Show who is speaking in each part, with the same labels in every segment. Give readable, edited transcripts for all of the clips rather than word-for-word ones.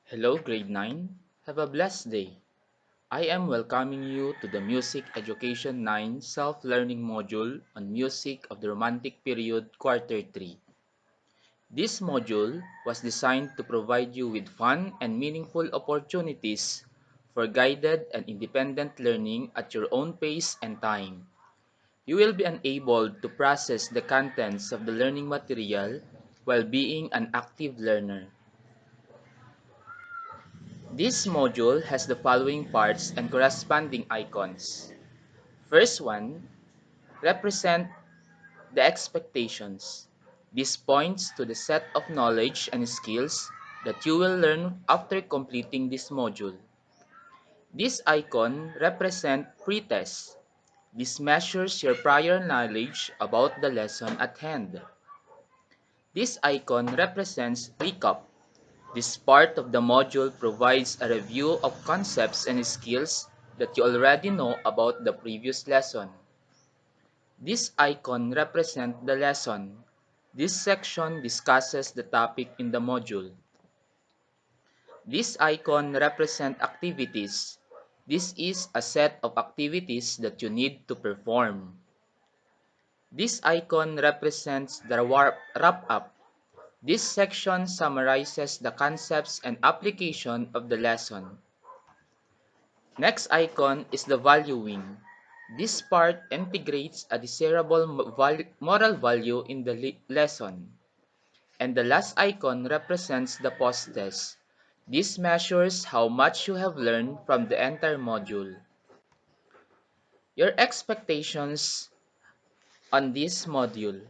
Speaker 1: Hello, grade 9. Have a blessed day. I am welcoming you to the Music Education 9 Self-Learning Module on Music of the Romantic Period, Quarter 3. This module was designed to provide you with fun and meaningful opportunities for guided and independent learning at your own pace and time. You will be enabled to process the contents of the learning material while being an active learner. This module has the following parts and corresponding icons. First one, represent the expectations. This points to the set of knowledge and skills that you will learn after completing this module. This icon represent pretest. This measures your prior knowledge about the lesson at hand. This icon represents recap. This part of the module provides a review of concepts and skills that you already know about the previous lesson. This icon represents the lesson. This section discusses the topic in the module. This icon represents activities. This is a set of activities that you need to perform. This icon represents the wrap-up. This section summarizes the concepts and application of the lesson. Next icon is the valuing. This part integrates a desirable moral value in the lesson. And the last icon represents the post-test. This measures how much you have learned from the entire module. Your expectations on this module.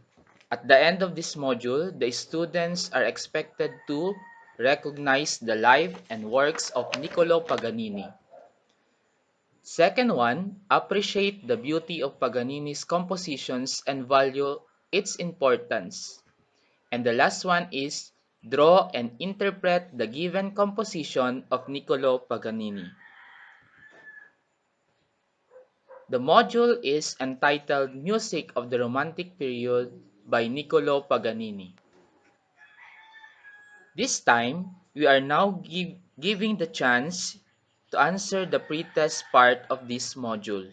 Speaker 1: At the end of this module, the students are expected to recognize the life and works of NICCOLO Paganini. Second one, appreciate the beauty of Paganini's compositions and value its importance. And the last one is draw and interpret the given composition of NICCOLO Paganini. The module is entitled Music of the Romantic Period by NICCOLO Paganini. This time, we are now giving the chance to answer the pretest part of this module.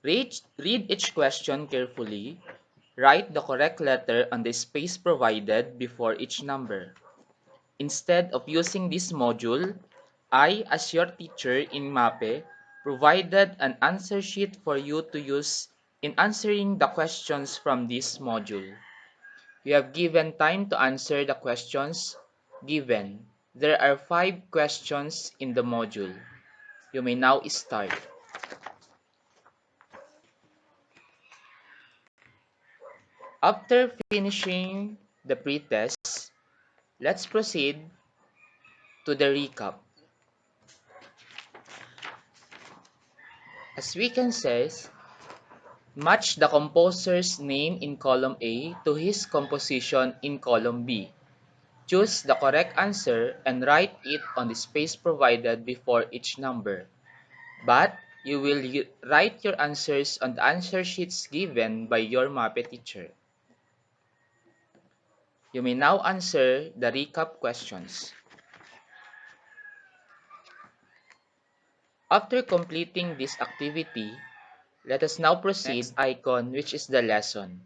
Speaker 1: Read each question carefully. Write the correct letter on the space provided before each number. Instead of using this module, I, as your teacher in MAPE, provided an answer sheet for you to use in answering the questions from this module. You have given time to answer the questions given. There are 5 questions in the module. You may now start. After finishing the pretest, let's proceed to the recap. As we can say, match the composer's name in column A to his composition in column B. Choose the correct answer and write it on the space provided before each number. But you will write your answers on the answer sheets given by your MAPE teacher. You may now answer the recap questions. After completing this activity, let us now proceed to the icon, which is the lesson.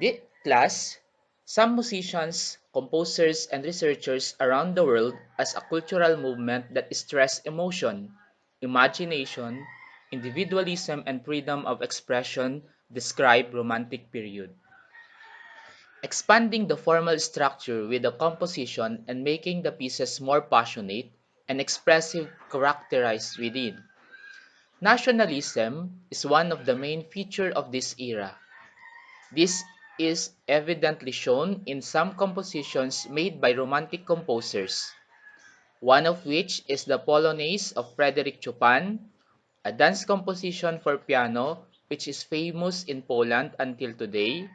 Speaker 1: This class, some musicians, composers, and researchers around the world as a cultural movement that stress emotion, imagination, individualism, and freedom of expression describe Romantic period. Expanding the formal structure with the composition and making the pieces more passionate and expressive characterized within. Nationalism is one of the main features of this era. This is evidently shown in some compositions made by Romantic composers, one of which is the Polonaise of Frédéric Chopin, a dance composition for piano which is famous in Poland until today.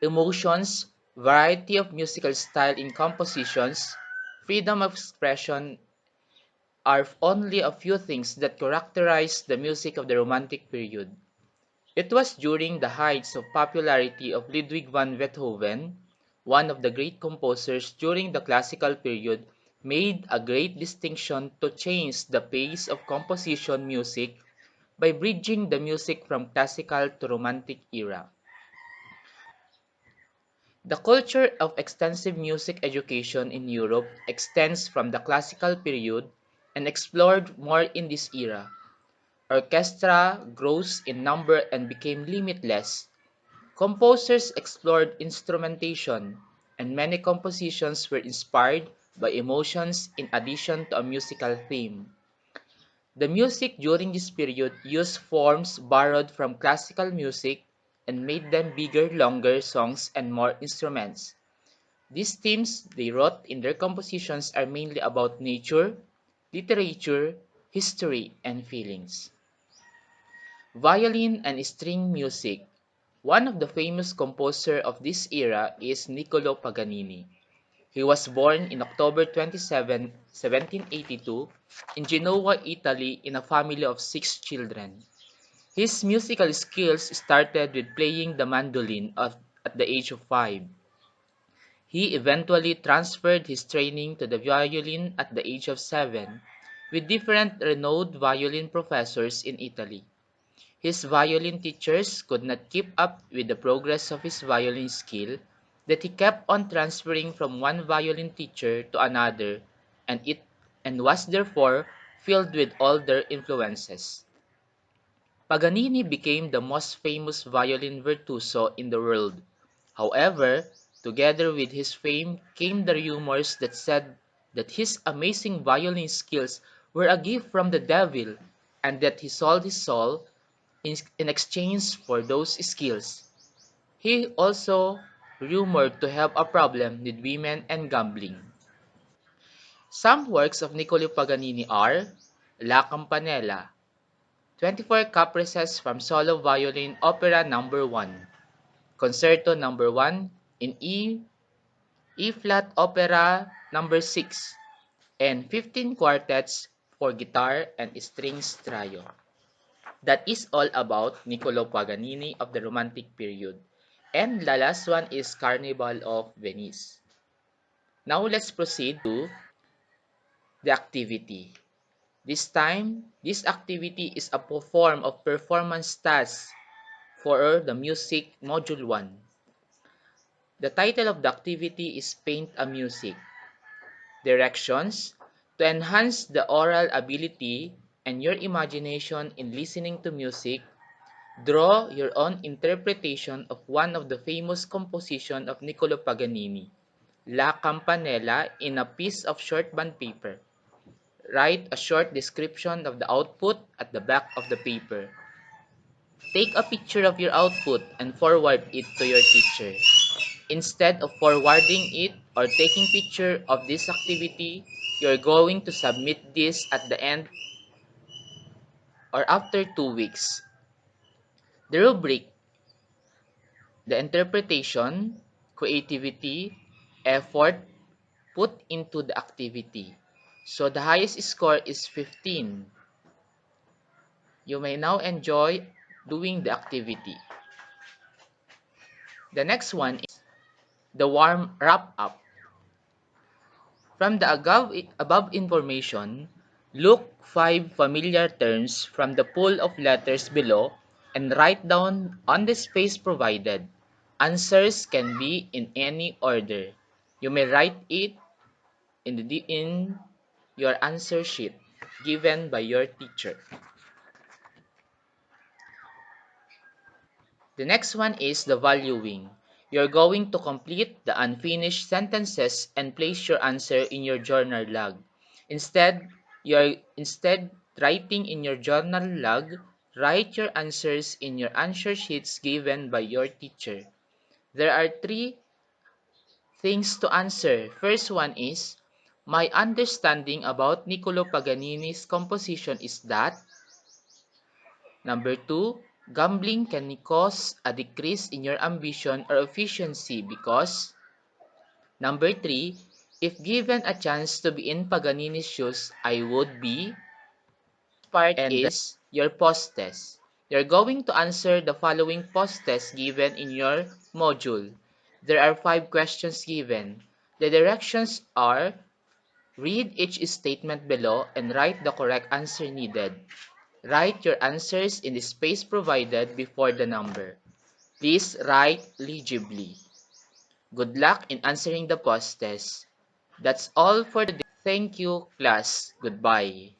Speaker 1: Emotions, variety of musical style in compositions, freedom of expression are only a few things that characterize the music of the Romantic period. It was during the heights of popularity of Ludwig van Beethoven, one of the great composers during the classical period, made a great distinction to change the pace of composition music by bridging the music from classical to romantic era. The culture of extensive music education in Europe extends from the classical period and explored more in this era. Orchestra grows in number and became limitless. Composers explored instrumentation, and many compositions were inspired by emotions in addition to a musical theme. The music during this period used forms borrowed from classical music and made them bigger, longer songs and more instruments. These themes they wrote in their compositions are mainly about nature, literature, history, and feelings. Violin and string music. One of the famous composer of this era is Niccolò Paganini. He was born in October 27, 1782, in Genoa, Italy, in a family of 6 children. His musical skills started with playing the mandolin at the age of 5. He eventually transferred his training to the violin at the age of 7, with different renowned violin professors in Italy. His violin teachers could not keep up with the progress of his violin skill, that he kept on transferring from one violin teacher to another, and it and was therefore filled with all their influences. Paganini became the most famous violin virtuoso in the world. However, together with his fame came the rumors that said that his amazing violin skills were a gift from the devil, and that he sold his soul in exchange for those skills. He also rumored to have a problem with women and gambling. Some works of Niccolò Paganini are La Campanella, 24 Caprices from Solo Violin Opera No. 1, Concerto No. 1 in E flat Opera No. 6, and 15 quartets for guitar and strings trio. That is all about Niccolò Paganini of the Romantic period. And the last one is Carnival of Venice. Now let's proceed to the activity. This time, this activity is a form of performance task for the music module 1. The title of the activity is Paint a Music. Directions: to enhance the oral ability and your imagination in listening to music, draw your own interpretation of one of the famous compositions of Niccolò Paganini, La Campanella, in a piece of shortband paper. Write a short description of the output at the back of the paper. Take a picture of your output and forward it to your teacher. Instead of forwarding it or taking picture of this activity, you're going to submit this at the end or after 2 weeks. The rubric: the interpretation, creativity, effort put into the activity. So the highest score is 15. You may now enjoy doing the activity. The next one is the warm wrap-up. From the above information, look 5 familiar terms from the pool of letters below and write down on the space provided. Answers can be in any order. You may write it in your answer sheet given by your teacher. The next one is the valuing. You're going to complete the unfinished sentences and place your answer in your journal log. Instead writing in your journal log, write your answers in your answer sheets given by your teacher. There are 3 things to answer. First one is, my understanding about Niccolò Paganini's composition is that. Number 2, gambling can cause a decrease in your ambition or efficiency because. Number 3, if given a chance to be in Paganini's shoes, I would be. Part and is your post test. You're going to answer the following post test given in your module. There are 5 questions given. The directions are: read each statement below and write the correct answer needed. Write your answers in the space provided before the number. Please write legibly. Good luck in answering the post test. That's all for the day. Thank you, class. Goodbye.